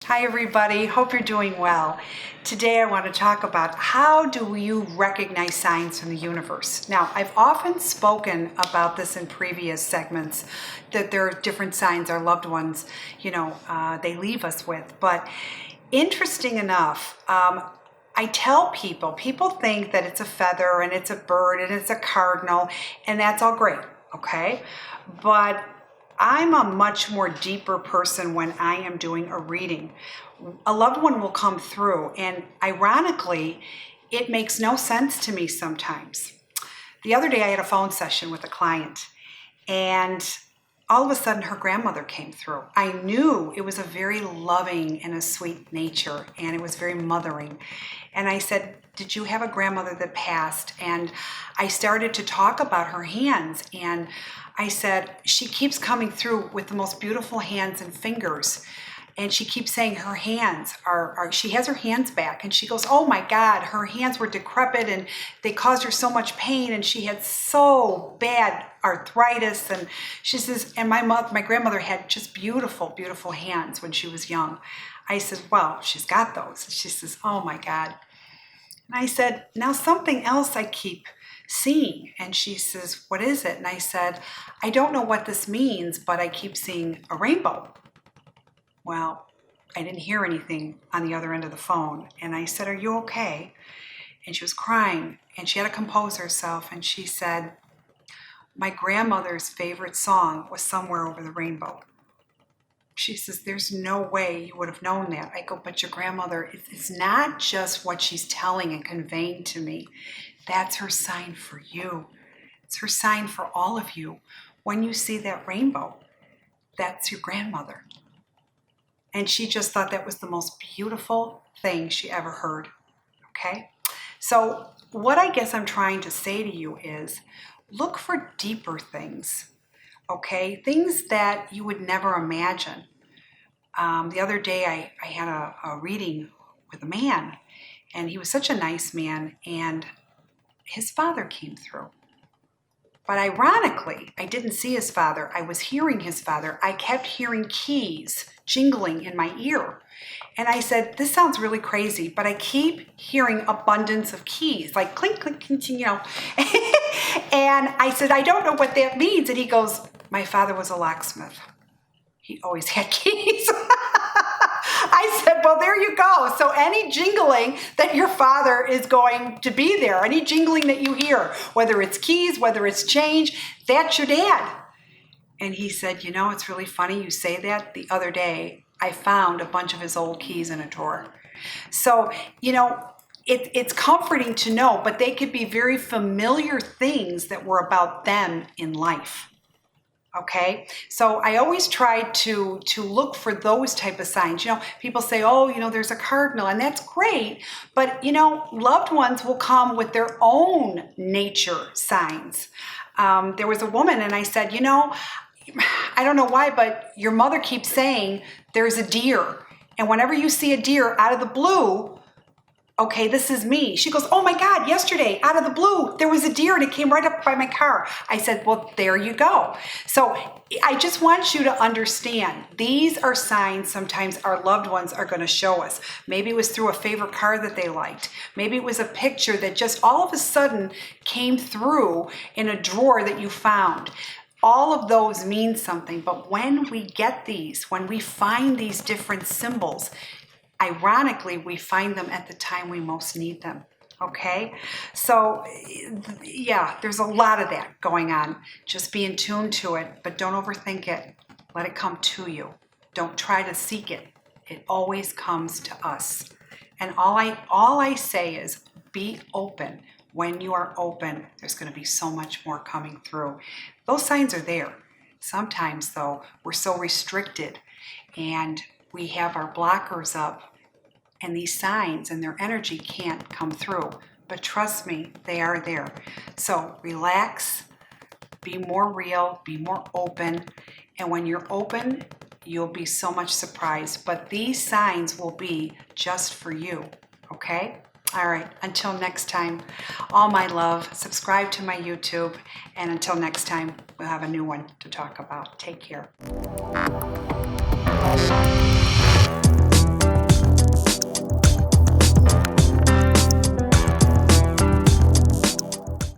Hi everybody, hope you're doing well. Today I want to talk about how do you recognize signs from the universe. Now, I've often spoken about this in previous segments, that there are different signs our loved ones, they leave us with. But interesting enough, I tell people think that it's a feather and it's a bird and it's a cardinal, and that's all great, okay? But I'm a much more deeper person when I am doing a reading. A loved one will come through, and ironically, it makes no sense to me sometimes. The other day I had a phone session with a client, and all of a sudden her grandmother came through. I knew it was a very loving and a sweet nature, and it was very mothering. And I said, did you have a grandmother that passed? And I started to talk about her hands, and I said, she keeps coming through with the most beautiful hands and fingers. And she keeps saying her hands she has her hands back. And she goes, oh my God, her hands were decrepit and they caused her so much pain. And she had so bad arthritis. And she says, and my grandmother had just beautiful, beautiful hands when she was young. I said, well, she's got those. And she says, oh my God. And I said, now something else I keep seeing. And she says, what is it? And I said, I don't know what this means, but I keep seeing a rainbow. Well, I didn't hear anything on the other end of the phone. And I said, are you okay? And she was crying, and she had to compose herself. And she said, my grandmother's favorite song was Somewhere Over the Rainbow. She says, there's no way you would have known that. I go, but your grandmother, it's not just what she's telling and conveying to me. That's her sign for you. It's her sign for all of you. When you see that rainbow, that's your grandmother. And she just thought that was the most beautiful thing she ever heard. Okay? So what I guess I'm trying to say to you is look for deeper things. Okay? Things that you would never imagine. The other day I had a reading with a man, and he was such a nice man, and his father came through. But ironically, I didn't see his father. I was hearing his father. I kept hearing keys jingling in my ear. And I said, this sounds really crazy, but I keep hearing abundance of keys, like clink, clink, clink, And I said, I don't know what that means. And he goes, my father was a locksmith. He always had keys. I said, well, there you go. So any jingling that your father is going to be there, any jingling that you hear, whether it's keys, whether it's change, that's your dad. And he said, it's really funny you say that. The other day, I found a bunch of his old keys in a drawer. So, it's comforting to know, but they could be very familiar things that were about them in life. Okay, so I always try to look for those type of signs. People say, oh, there's a cardinal, and that's great. But, loved ones will come with their own nature signs. There was a woman, and I said, I don't know why, but your mother keeps saying there's a deer. And whenever you see a deer out of the blue, okay, this is me. She goes, oh my God, yesterday, out of the blue, there was a deer and it came right up by my car. I said, well, there you go. So I just want you to understand, these are signs sometimes our loved ones are going to show us. Maybe it was through a favorite car that they liked. Maybe it was a picture that just all of a sudden came through in a drawer that you found. All of those mean something, but when we get these, when we find these different symbols, ironically, we find them at the time we most need them, okay? So, yeah, there's a lot of that going on. Just be in tune to it, but don't overthink it. Let it come to you. Don't try to seek it. It always comes to us. And all I say is be open. When you are open, there's going to be so much more coming through. Those signs are there. Sometimes, though, we're so restricted and we have our blockers up, and these signs and their energy can't come through. But trust me, they are there. So relax, be more real, be more open. And when you're open, you'll be so much surprised. But these signs will be just for you, okay? All right, until next time, all my love, subscribe to my YouTube, and until next time, we'll have a new one to talk about. Take care.